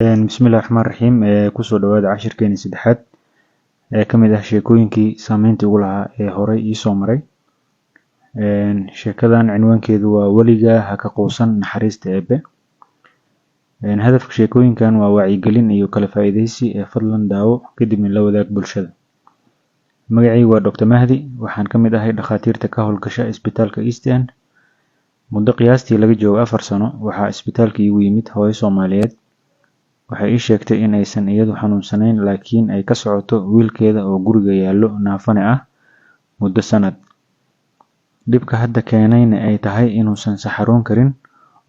Bismillahi Raxmaani Raxiim. Kusoo dhawaada cashirkeeni saddexaad ee ka mid ah sheekooyinkii saameynta ugu lahaa ee horey ii soo maray. Sheekadan cinwaankeedu waa Weligaa ha ka quusan naxariista Eebbe. Hadafka sheekooyinkan waa wacyigelin iyo kala faa'iidaysi fadlan daawo kadibna la wadaag bulshada. Magacaygu waa Dr. Mahdi, waxaan ka mid ahay dhakhaatiirta ka howlgasha isbitaalka East End. Muddo qiyaastii laga joogo 4 sano waxaa isbitaalka iigu yimid hooyo Soomaaliyeed. Waxay ii sheegtay in aysan iyadu xanuunsanayn laakiin ay ka socoto wiilkeeda oo guriga yaallo naafane ah muddo sanad. Dhibka hadda keenayna ay tahay inuusan saxaroon karin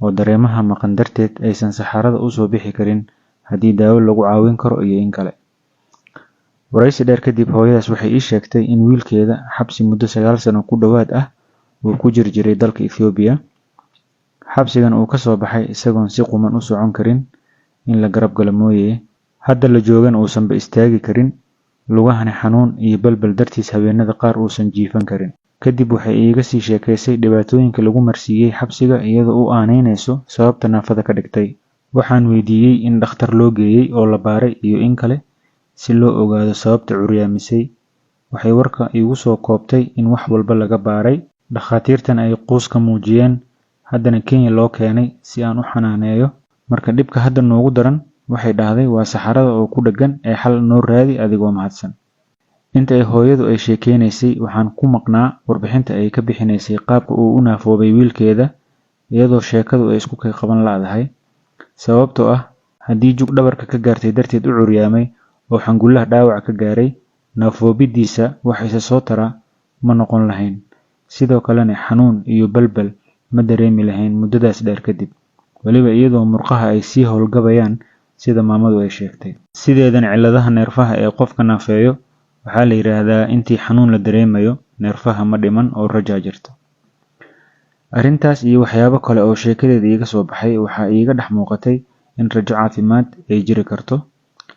oo dareemaha maqan darteed aysan saxarada u soo bixi karin haddii daawo lagu caawin karo iyo in kale. Waraysi dheer kadib, hooyadaas waxay ii sheegtay in wiilkeeda xabsi muddo 9 sano ku dhowaad ah uu ku jiray dalka Ethiopia. Xabsigan uu ka soo baxay isagoon si quman u socon karin, in la garab galo mooyee, hadda la joogan uusanba istaagi karin, lugahana xanuun iyo balbal dartiis habeenada qaar uusan jiifan karin. Kadib waxay iiga sii sheekaysay dhibaatooyinka lagu marsiiyey xabsiga iyadoo u aaneynayso sababta naafada ka dhigtay. Waxaan weydiiyey in dhakhtar loo geeyey oo la baaray iyo in kale si loo ogaado sababta curyaamisay. Waxay warka iigu soo koobtay in wax walba laga baaray, dhakhaatiirtan ay quus ka muujiyeen, haddana Kenya loo keenay si aan u xanaaneeyo. Marka dhibka hadda noogu daran, waxay dhahday, waa saxarada oo ku dhaggan ee xal noo raadi adigoo mahadsan. Inta ay hooyadu ay sheekeynaysay, waxaan ku maqnaa warbixinta ay ka bixinaysay qaabka uu u naafoobay wiilkeeda, iyadoo sheekadu ay isku kay qaban laadahay. Sababtoo ah haddii jug dhabarka ka gaartay darteed u curyaamay oo xangullaha dhaawac ka gaaray, naafoobidiisa wax isa soo tara ma noqon lahayn. Sidoo kalena xanuun iyo balbal ma dareemi lahayn muddadaas dheer kadib, waliba iyadoo murqaha ay sii howlgabayaan sida maamadu ay sheegtay. Sideedan cilladaha neerfaha ee qofka naafeeyo waxaa la yiraahdaa intii xanuun la dareemayo, neerfaha ma dhiman oo rajaa jirto. Arrintaas iyo waxyaabo kale oo sheekadeeda iiga soo baxay waxaa iiga dhex muuqatay in rajo caafimaad ay jiri karto.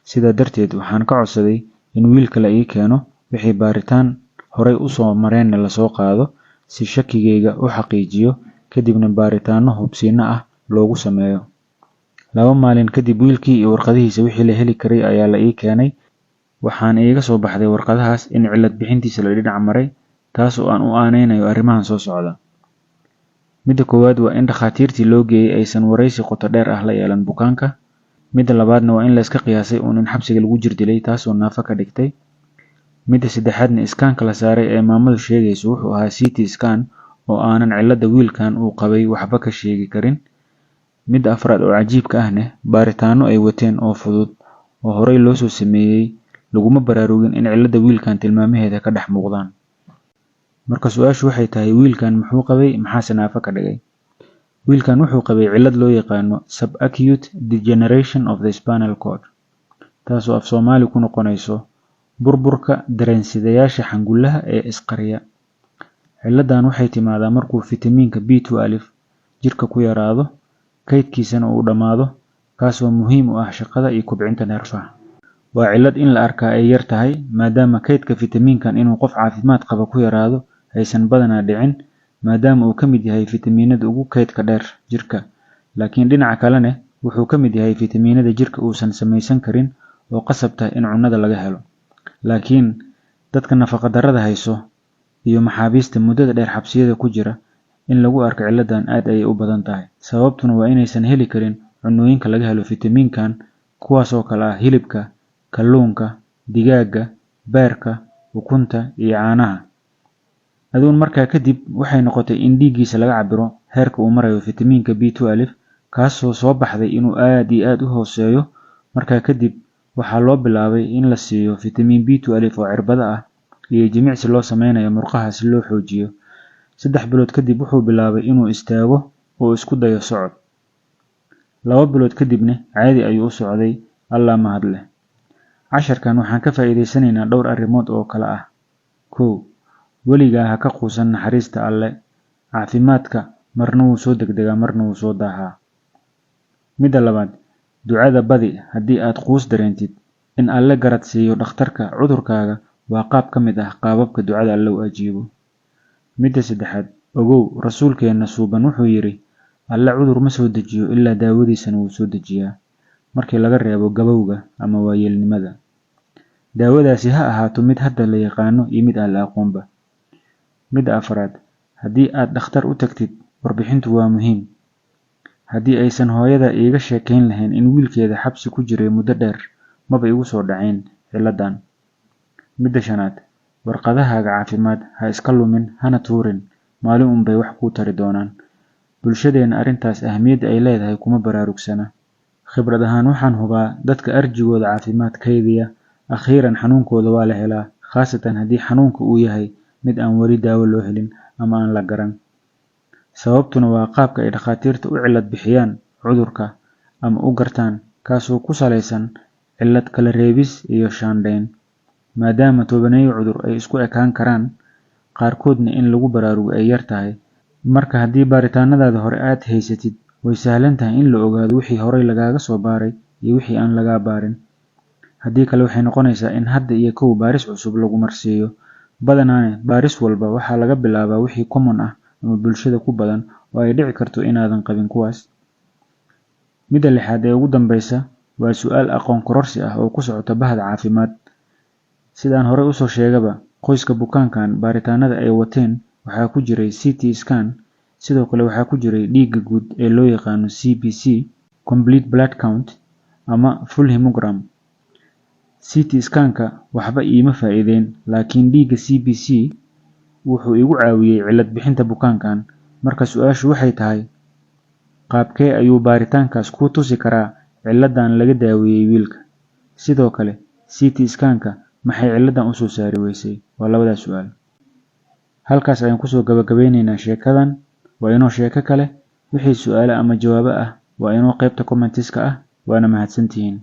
Sidaa darteed waxaan ka codsaday in wiilka la ii keeno, wixii baaritaan horey u soo mareenna la soo qaado si shakigeyga u xaqiijiyo, kadibna baaritaanno hubsiino ah loogu sameeyo. 2 maalin kadib, wiilkii iyo warqadihiisa wixii la heli karay ayaa la ii keenay. Waxaan iiga soo baxday warqadahaas in cillad bixintiisa la dhinac maray, taas oo aan u aaneynayo arrimahan soo socda. Midda koowaad waa in dhakhaatiirtii loo geeyey aysan waraysi qoto dheer ah la yeelan bukaanka. Midda labaadna waa in la iska qiyaasay in xabsiga lagu jirdilay, taas oo naafo ka dhigtay. Midda saddexaadna iskaanka la saaray ee maamadu sheegayso wuxuu ahaa CT scan oo aanan cilladda wiilkan uu qabay waxba ka sheegi karin. Midda afraad oo cajiibka ahna, baaritaanno ay wateen oo fudud oo horey loo soo sameeyey, laguma baraarugin in cilladda wiilkan tilmaamaheeda ka dhex muuqdaan. Marka su-aashu waxay tahay, wiilkan muxuu qabay, maxaase naafo ka dhigay? Wiilkan wuxuu qabay cillad loo yaqaano subacute degeneration of the spinal cord, taas oo af Soomaali ku noqonayso burburka dareensidayaasha xangullaha ee isqariya. Cilladan waxay timaadaa markuu fitamiinka B12 jirka ku yaraado, kaydkiisana uu dhammaado, kaasoo muhiim u ah shaqada iyo kobcinta neerfaha. Waa cillad in la arkaa ay yar tahay, maadaama kaydka fitamiinkan inuu qof caafimaad qaba ku yaraado aysan badanaa dhicin, maadaama uu ka mid yahay fitamiinada ugu kaydka dheer jirka. Laakiin dhinaca kalena wuxuu ka mid yahay fitamiinada jirka uusan samaysan karin oo qasab tahay in cunnada laga helo. Laakiin dadka nafaqa darrada hayso iyo maxaabiista muddada dheer xabsiyada ku jira, in lagu arko cilladan aad ayay u badan tahay. Sababtuna waa inaysan heli karin cunnooyinka laga helo fitamiinkan, kuwaas oo kale ah hilibka, kalluunka, digaaga, beerka, ukunta iyo caanaha. Aduun markaa kadib waxay noqotay in dhiiggiisa laga cabiro heerka uu marayo fitamiinka B12, kaasoo soo baxday inuu aad iyo aad u hooseeyo. Markaa kadib waxaa loo bilaabay in la siiyo fitamiin B12 oo cirbada ah iyo jimicsi loo sameynayo murqaha si loo xoojiyo. 3 bilood kadib wuxuu bilaabay inuu istaago oo isku dayo socod. 2 bilood kadibna caadi ayuu u socday, Alla mahad leh. Casharkan waxaan ka faa'iidaysanaynaa dhowr arrimood oo kala ah. 1. Weligaa ha ka quusan naxariista Alle. Caafimaadka marna wuu soo degdegaa marna wuu soo daahaa. Midda labaad, ducada badi haddii aad quus dareentid. In Alle garad siiyo dhakhtarka cudurkaaga waa qaab ka mid ah qaababka ducada Alle u ajiibo. Midda saddexaad, ogow rasuulkeena suuban wuxuu yiri, Alle cudur ma soo dejiyo ilaa daawadiisana wuu soo dejiyaa. markii laga reebo gabowga ama waayeelnimada. Daawadaasi ha ahaato mid hadda la yaqaano iyo mid aan la aqoonba. Midda afraad, haddii aad dhakhtar u tagtid, warbixintu waa muhiim. Haddii aysan hooyada iiga sheekayn lahayn in wiilkeeda xabsi ku jiray muddo dheer, maba igu soo dhacayn ciladan. Midda shanaad, warqadahaaga caafimaad ha iska lumin hana tuurin, maalin unbay wax kuu tari doonaan. Bulshadeena arrintaas ahmiyadda ay leedahay kuma baraarugsana. Khibrad ahaan waxaan hubaa dadka arjigooda caafimaad kaydiya, akhiiran xanuunkooda waa la helaa, khaasatan haddii xanuunka uu yahay mid aan weli daawo loo helin ama aan la garan. Sababtuna waa qaabka ay dhakhaatiirta u cilad bixiyaan cudurka ama u gartaan, kaasoo ku salaysan cilad kala reebis iyo shaandhayn. Maadaama tobaneeyo cudur ay isku ekaan karaan, qaarkoodna in lagu baraarugo ay yar tahay, marka haddii baaritaanadaada hore aad haysatid, way sahlan tahay in la ogaado wixii horay lagaaga soo baaray iyo wixii aan lagaa baarin. Haddii kale waxay noqonaysaa in hadda iyo kow baaris cusub lagu marsiiyo. Badanaane baaris walba waxaa laga bilaabaa wixii common ah ama bulshada ku badan oo ay dhici karto inaadan qabin kuwaas. Midda lixaad ee ugu dambaysa waa su'aal aqoon kororsi ah oo ku socota bahda caafimaad. Sidaan hore usoo sheegaba, qoyska bukaankan baaritaanada ay wateen waxaa ku jiray CT scan, sidoo kale waxaa ku jiray dhiigga guud ee loo yaqaano CBC, Complete Blood Count, ama Full Hemogram. CT scan-ka waxba iima faa'iideyn, laakiin dhiigga CBC wuxuu igu caawiyey cilad bixinta bukaankan. Marka su'aashu waxay tahay, qaabkee ayuu baaritaankaas kuu tusi karaa ciladan laga daaweeyey wiilka? Sidoo kale, CT scan-ka maxay ciladan u soo saari weysay? Waa labadaas su'aal. Halkaas ayaan kusoo gabagabeynaynaa sheekadan. Waa inoo sheeko kale. Wixii su'aalo ama jawaabo ah waa inoo qaybta comments-ka ah. Waana mahadsantihiin.